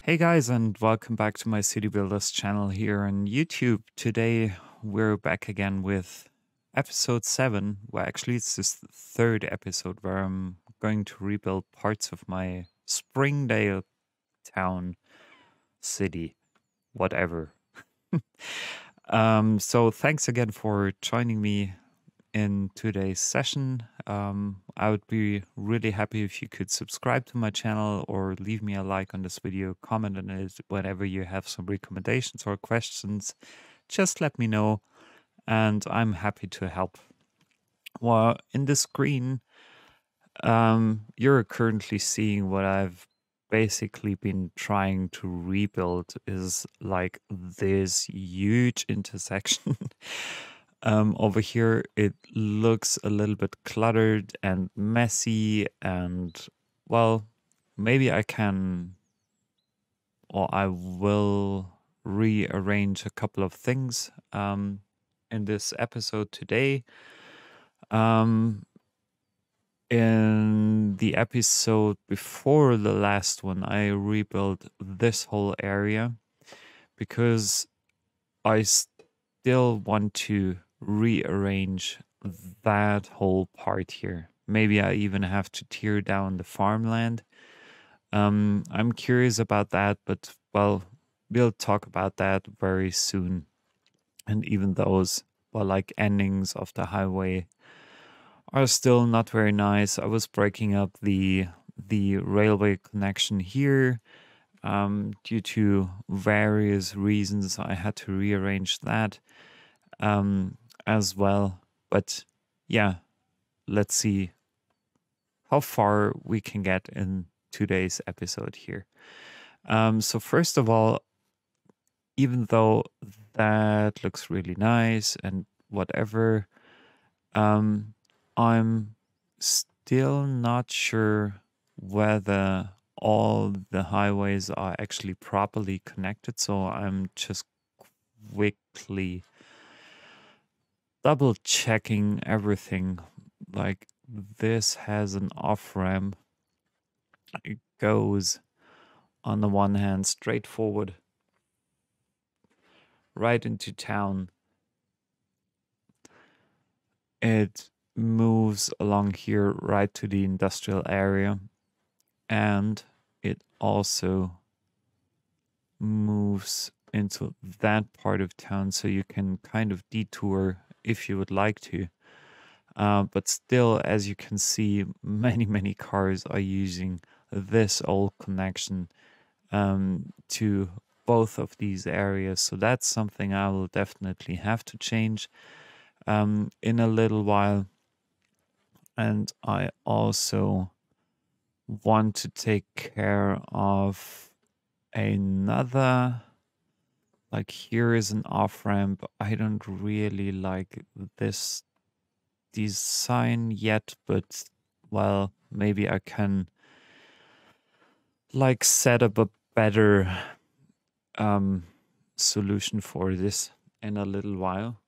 Hey guys, and welcome back to my City Builders channel here on YouTube. Today we're back again with episode 7. Well, actually, it's this third episode where I'm going to rebuild parts of my Springdale town, city, whatever. So thanks again for joining me in today's session. I would be really happy if you could subscribe to my channel or leave me a like on this video, comment on it whenever you have some recommendations or questions. Just let me know and I'm happy to help. Well, in the screen, you're currently seeing what I've basically been trying to rebuild is like this huge intersection. Over here, it looks a little bit cluttered and messy, and well, maybe I can or I will rearrange a couple of things in this episode today. In the episode before the last one, I rebuilt this whole area because I still want to rearrange that whole part here. Maybe I even have to tear down the farmland. I'm curious about that, but well, we'll talk about that very soon. And even those, well, like endings of the highway are still not very nice. I was breaking up the railway connection here due to various reasons. I had to rearrange that as well. But yeah, let's see how far we can get in today's episode here. So first of all, even though that looks really nice and whatever, I'm still not sure whether all the highways are actually properly connected. So I'm just quickly double checking everything. Like this has an off ramp. It goes on the one hand straight forward right into town. It moves along here right to the industrial area, and it also moves into that part of town, so you can kind of detour if you would like to. But still, as you can see, many cars are using this old connection to both of these areas. So that's something I will definitely have to change in a little while. And I also want to take care of another, like here is an off ramp. I don't really like this design yet, but well, maybe I can like set up a better solution for this in a little while.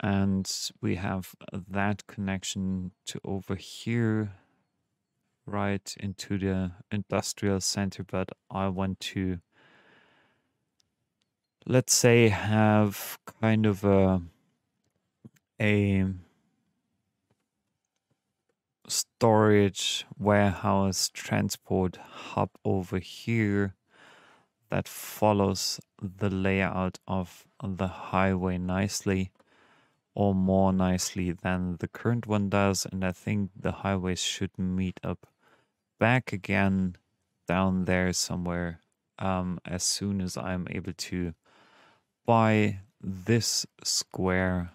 And we have that connection to over here right into the industrial center, but I want to, let's say, have kind of a storage warehouse transport hub over here that follows the layout of the highway nicely, or more nicely than the current one does. And I think the highways should meet up back again down there somewhere as soon as I'm able to buy this square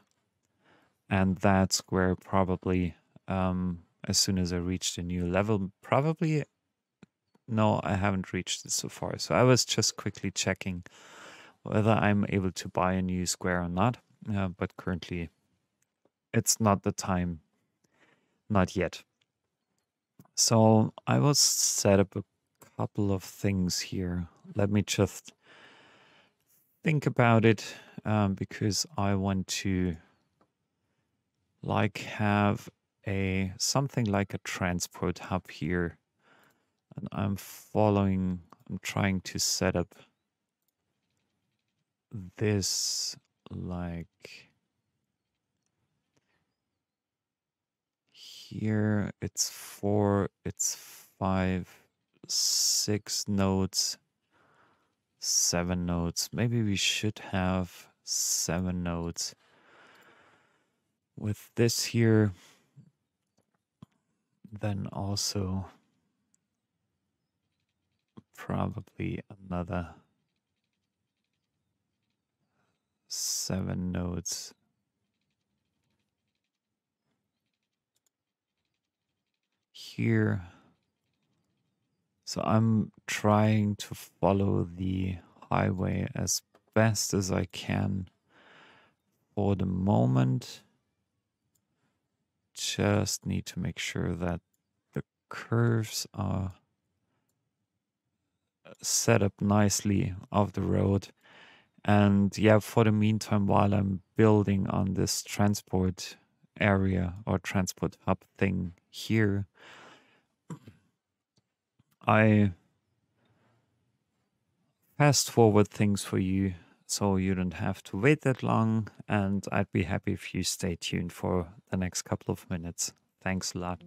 and that square, probably as soon as I reach the new level. Probably, no, I haven't reached it so far. So I was just quickly checking whether I'm able to buy a new square or not. But currently, it's not the time. Not yet. So I will set up a couple of things here. Let me just think about it because I want to like have a something like a transport hub here And I'm trying to set up this like here. It's 4, it's 5, 6 nodes, 7 nodes. Maybe we should have 7 nodes. With this here, then also probably another 7 nodes here. So I'm trying to follow the highway as best as I can for the moment. Just need to make sure that the curves are set up nicely off the road. And yeah, for the meantime, while I'm building on this transport area or transport hub thing here, I fast forward things for you so you don't have to wait that long. And I'd be happy if you stay tuned for the next couple of minutes. Thanks a lot.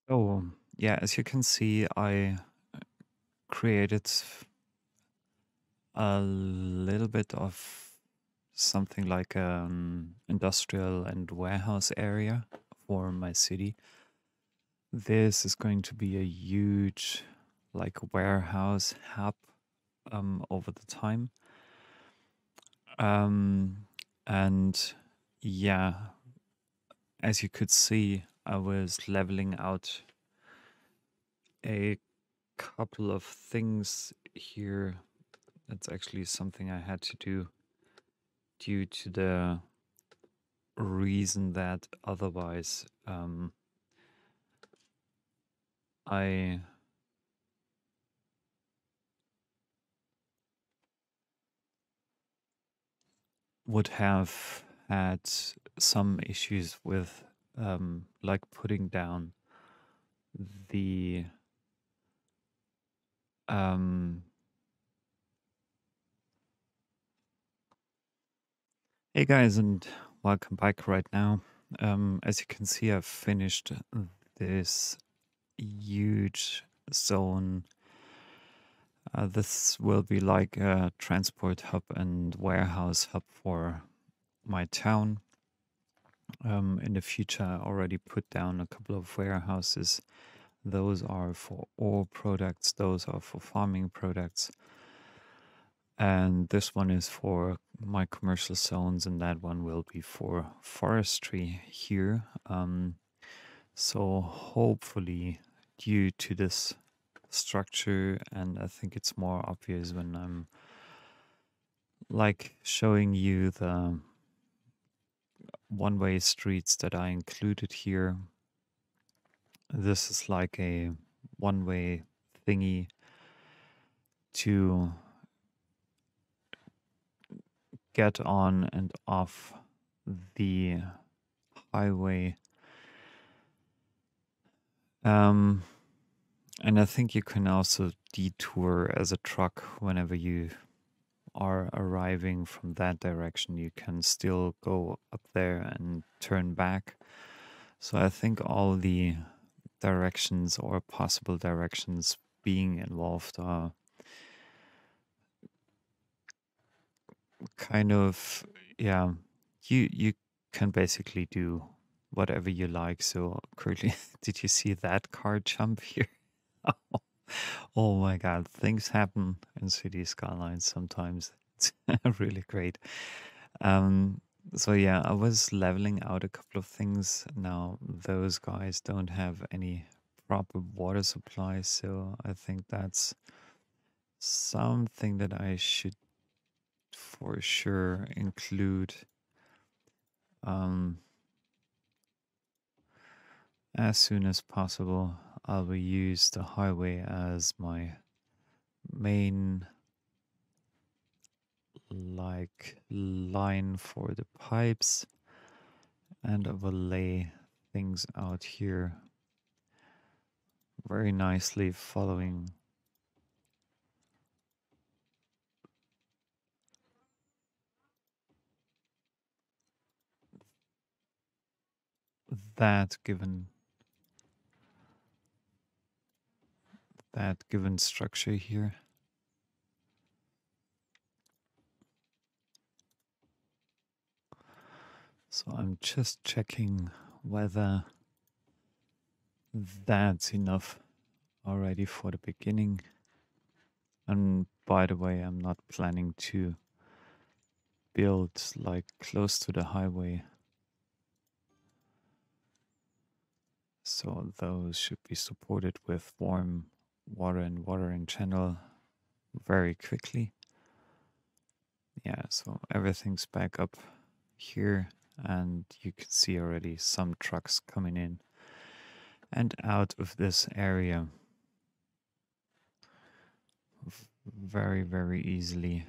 So, yeah, as you can see, I created a little bit of something like an industrial and warehouse area for my city. This is going to be a huge, like, warehouse hub over the time. Um, and yeah, as you could see, I was leveling out a couple of things here. That's actually something I had to do due to the reason that otherwise I would have had some issues with like putting down the um hey guys, and welcome back right now. As you can see, I've finished this huge zone. This will be like a transport hub and warehouse hub for my town. In the future, I already put down a couple of warehouses. Those are for ore products, those are for farming products. And this one is for my commercial zones, and that one will be for forestry here. So hopefully, due to this structure, and I think it's more obvious when I'm like showing you the one-way streets that I included here. This is like a one-way thingy to get on and off the highway. And I think you can also detour as a truck whenever you are arriving from that direction. You can still go up there and turn back. So I think all the directions or possible directions being involved are kind of, yeah, you can basically do whatever you like. So currently, did you see that car jump here? Oh my god, things happen in City Skylines sometimes. It's really great. Um, so yeah, I was leveling out a couple of things. Now those guys don't have any proper water supply, so I think that's something that I should for sure include um, as soon as possible. I will use the highway as my main like line for the pipes, and I will lay things out here very nicely following that given structure here. So I'm just checking whether that's enough already for the beginning. And by the way, I'm not planning to build like close to the highway. So those should be supported with warm water and watering channel very quickly. Yeah, so everything's back up here, and you can see already some trucks coming in and out of this area very, very easily.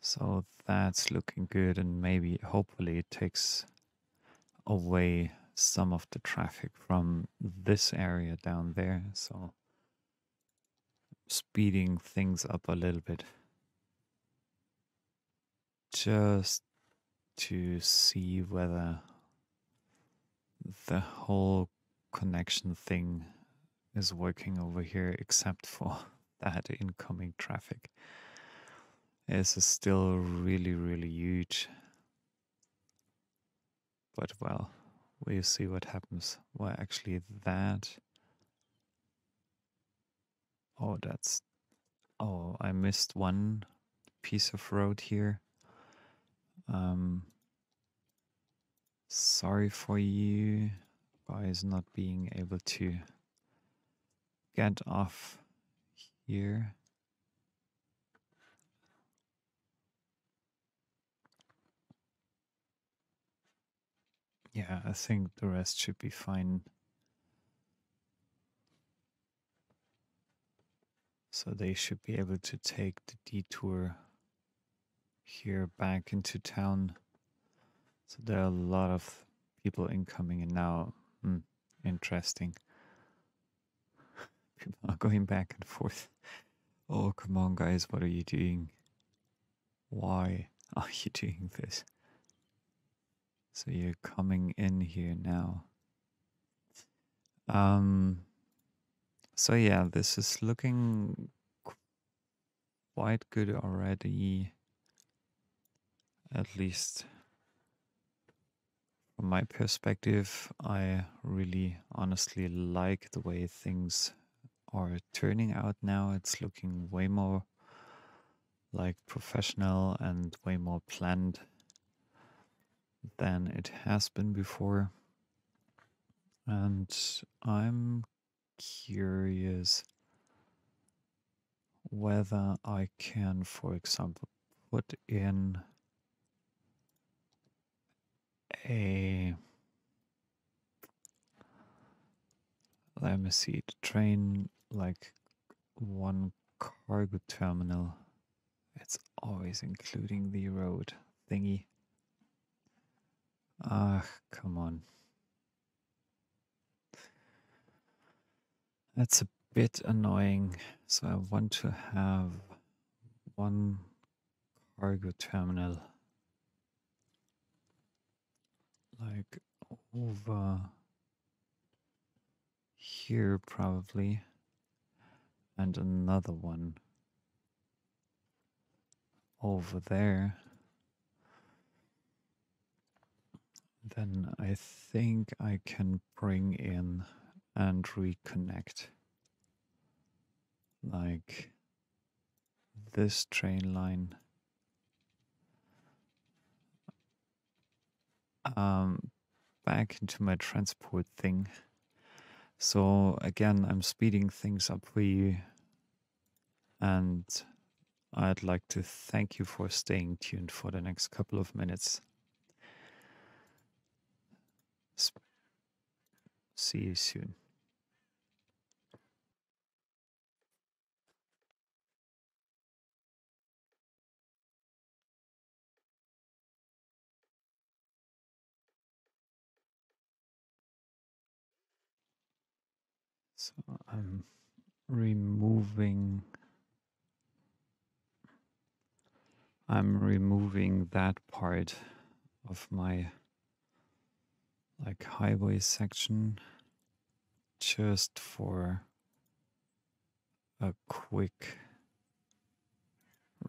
So that's looking good, and maybe hopefully it takes away some of the traffic from this area down there. So speeding things up a little bit just to see whether the whole connection thing is working over here, except for that incoming traffic. This is still really, really huge. But well, we'll see what happens. Well, actually that... Oh, that's Oh, I missed one piece of road here. Sorry for you guys not being able to get off here. Yeah, I think the rest should be fine. So they should be able to take the detour here back into town. So there are a lot of people incoming and now. Interesting. People are going back and forth. Oh, come on, guys. What are you doing? Why are you doing this? So you're coming in here now. So yeah, this is looking quite good already. At least from my perspective, I really honestly like the way things are turning out now. It's looking way more like professional and way more planned than it has been before. And I'm curious whether I can, for example, put in let me see, the train, like one cargo terminal. It's always including the road thingy. Ah, come on. That's a bit annoying. So I want to have one cargo terminal like over here probably, and another one over there. Then I think I can bring in and reconnect like this train line back into my transport thing. So again, I'm speeding things up for you, and I'd like to thank you for staying tuned for the next couple of minutes. See you soon. So I'm removing that part of my like highway section just for a quick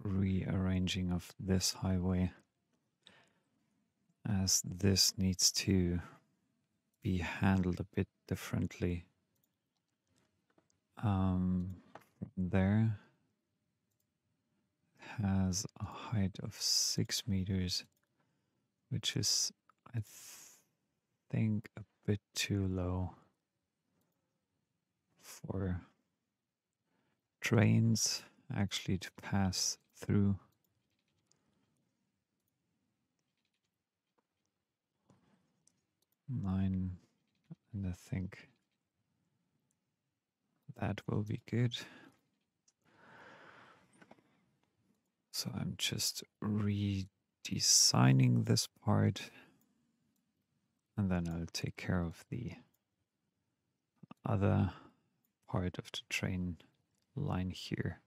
rearranging of this highway, as this needs to be handled a bit differently. From there has a height of 6 meters, which is, I think, a bit too low for trains actually to pass through. Nine, and I think that will be good. So I'm just redesigning this part, and then I'll take care of the other part of the train line here.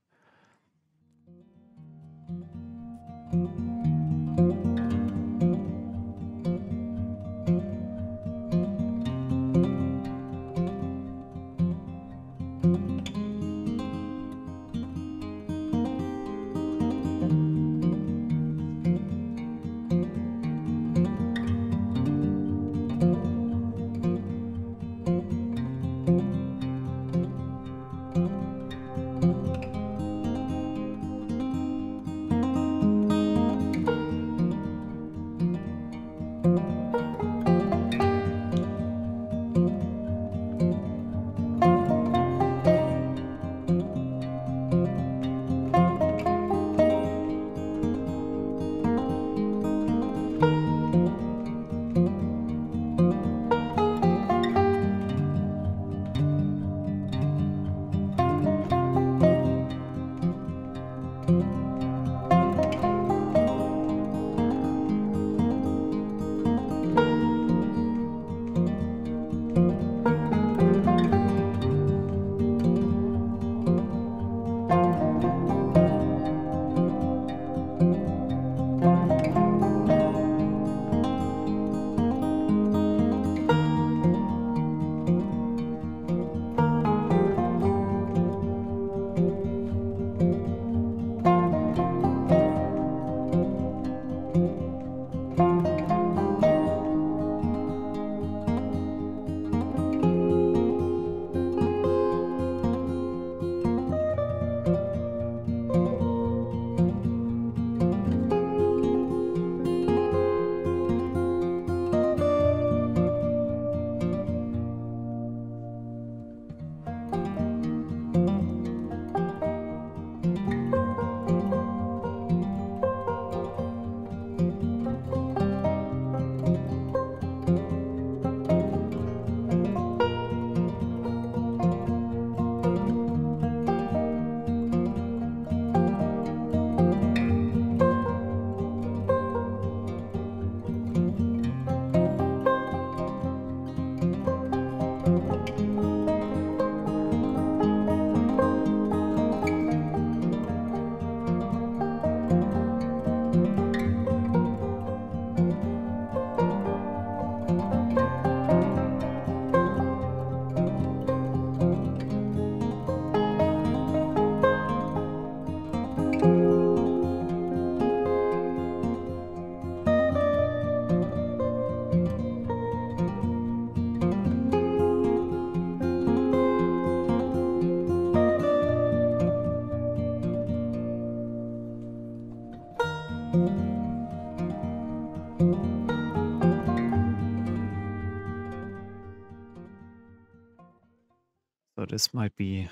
So this might be,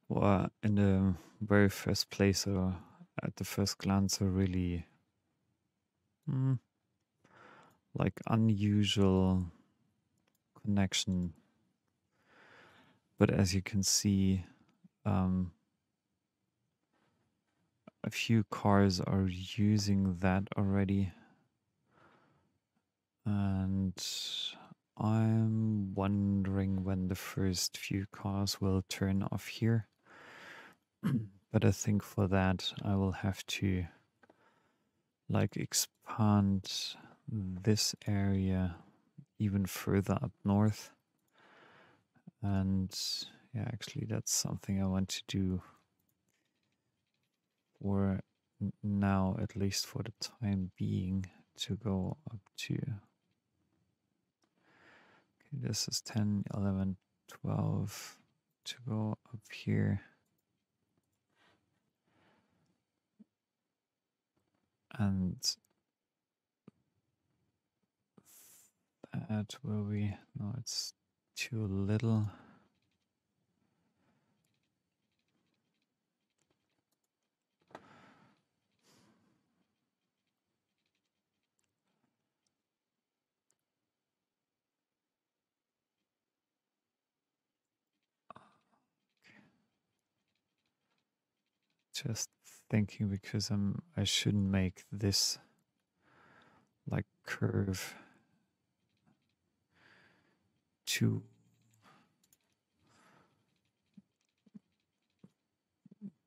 well, in the very first place or at the first glance, a really mm, like unusual connection. But as you can see, um, a few cars are using that already. And I'm wondering when the first few cars will turn off here. But I think for that I will have to like expand this area even further up north. And yeah, actually that's something I want to do for now, at least for the time being, to go up to, okay, this is 10, 11, 12, to go up here. And that will be, no, it's too little. Just thinking, because I shouldn't make this like curve too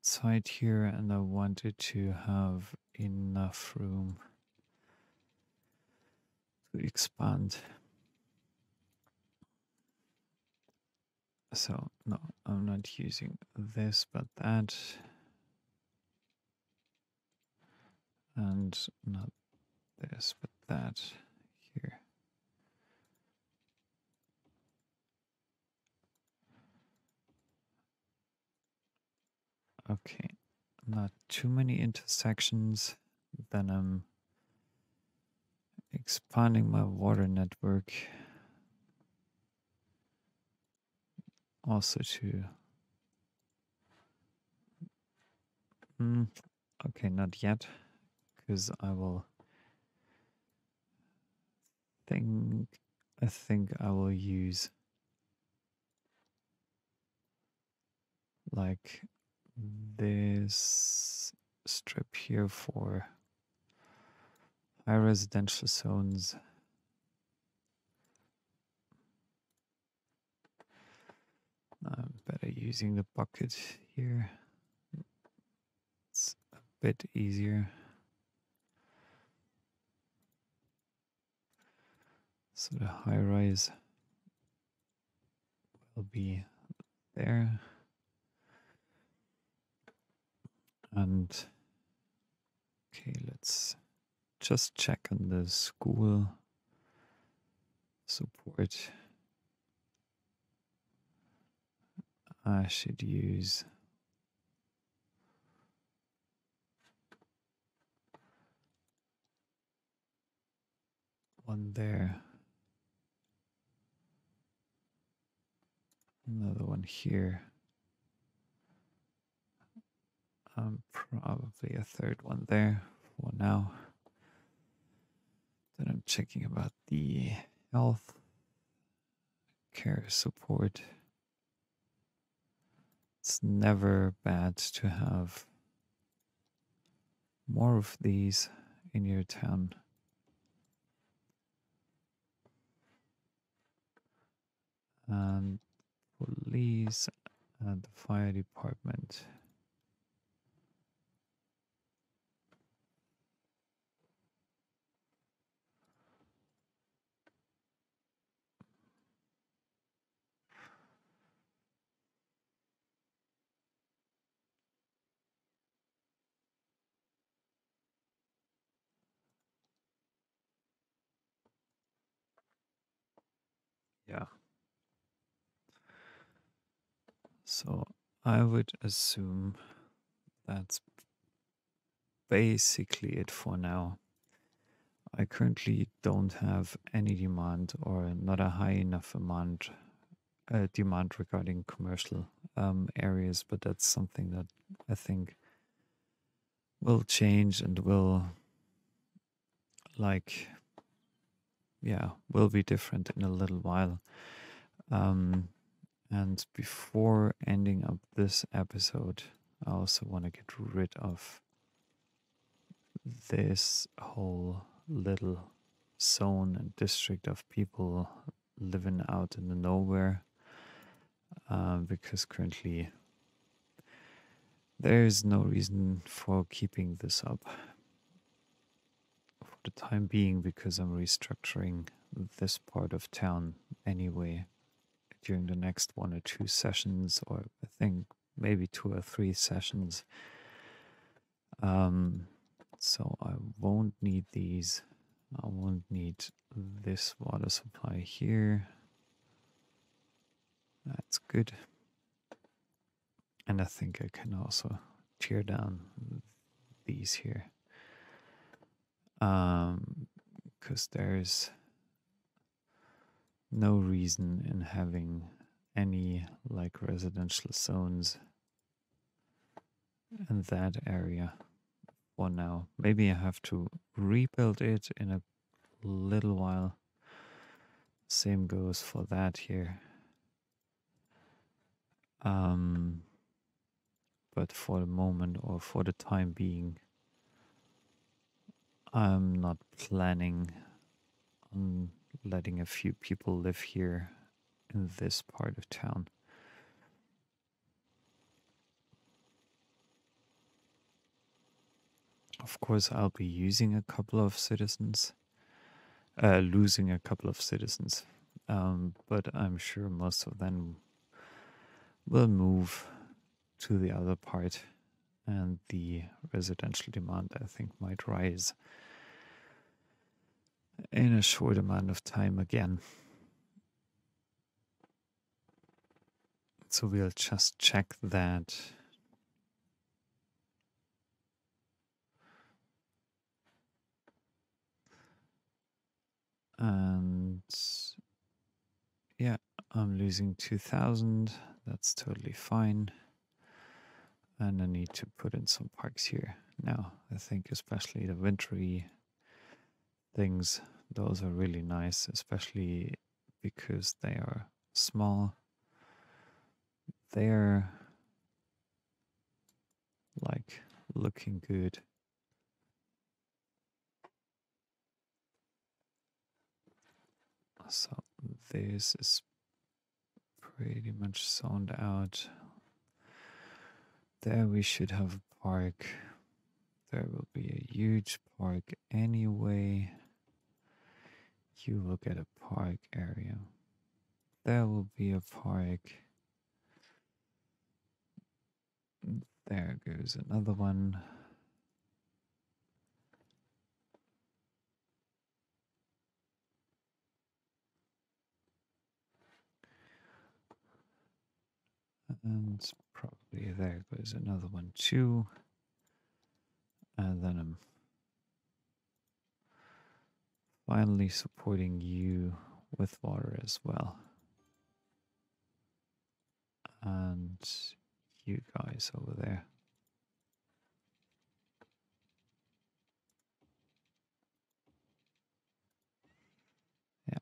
tight here, and I wanted to have enough room to expand. So no, I'm not using this, but that, and not this, but that here. Okay, not too many intersections. Then I'm expanding my water network also to, okay, not yet, because I think I will use like this strip here for high residential zones. I'm better using the bucket here. It's a bit easier. So the high rise will be there. And okay, let's just check on the school support. I should use one there, another one here, probably a third one there for now. Then I'm checking about the health care support. It's never bad to have more of these in your town. And police and the fire department. Yeah. So I would assume that's basically it for now. I currently don't have any demand, or not a high enough amount demand regarding commercial areas, but that's something that I think will change and will, like, yeah, will be different in a little while. Um, and before ending up this episode, I also want to get rid of this whole little zone and district of people living out in the nowhere, because currently there is no reason for keeping this up for the time being, because I'm restructuring this part of town anyway during the next 1 or 2 sessions, or I think maybe 2 or 3 sessions. So I won't need these. I won't need this water supply here. That's good. And I think I can also tear down these here. Because there's no reason in having any like residential zones in that area for now. Maybe I have to rebuild it in a little while. Same goes for that here. But for the moment, or for the time being, I'm not planning on letting a few people live here in this part of town. Of course, I'll be using a couple of citizens, losing a couple of citizens, but I'm sure most of them will move to the other part, and the residential demand, I think, might rise in a short amount of time again. So we'll just check that. And yeah, I'm losing 2,000. That's totally fine. And I need to put in some parks here. Now, I think especially the wintry things, those are really nice, especially because they are small. They're like looking good. So this is pretty much zoned out. There we should have a park. There will be a huge park anyway. You will get a park area. There will be a park. There goes another one. And probably there goes another one too. And then I'm finally supporting you with water as well. And you guys over there. Yeah.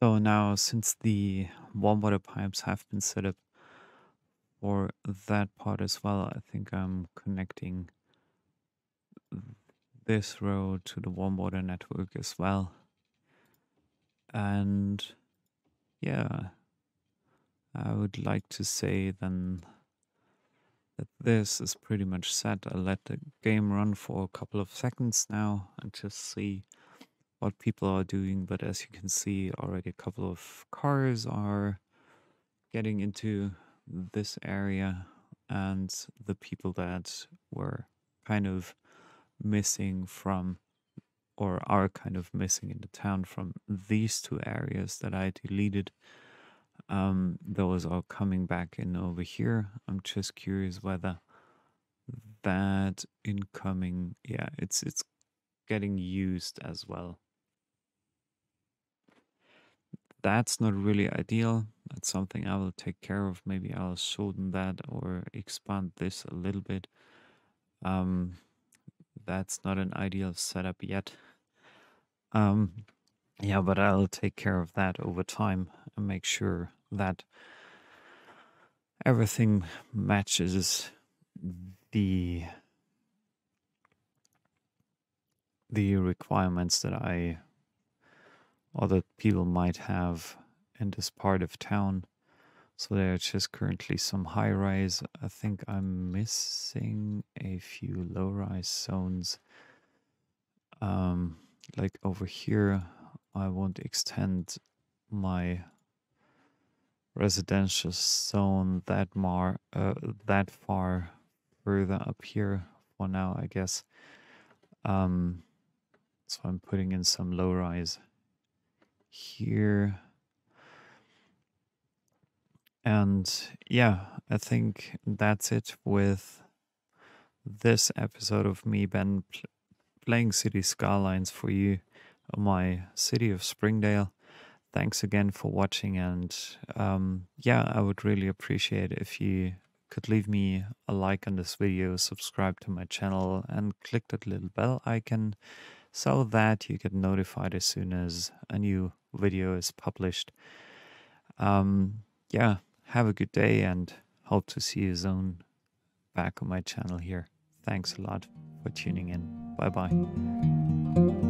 So now, since the warm water pipes have been set up for that part as well, I think I'm connecting this road to the warm water network as well. And yeah, I would like to say then that this is pretty much set. I'll let the game run for a couple of seconds now and just see what people are doing. But as you can see, already a couple of cars are getting into this area, and the people that were kind of missing from, or are kind of missing in the town from these 2 areas that I deleted, those are coming back in over here. I'm just curious whether that incoming, yeah, it's getting used as well. That's not really ideal. That's something I will take care of. Maybe I'll shorten that or expand this a little bit. Um, that's not an ideal setup yet. Um, yeah, but I'll take care of that over time and make sure that everything matches the the requirements that I or that people might have in this part of town. So there's just currently some high rise. I think I'm missing a few low rise zones. Like over here, I won't extend my residential zone that far further up here for now, I guess. So I'm putting in some low rise here. And yeah, I think that's it with this episode of me, Ben, playing City Skylines for you, my city of Springdale. Thanks again for watching, and yeah, I would really appreciate if you could leave me a like on this video, subscribe to my channel, and click that little bell icon so that you get notified as soon as a new video is published. Yeah, have a good day and hope to see you soon back on my channel here. Thanks a lot for tuning in. Bye bye.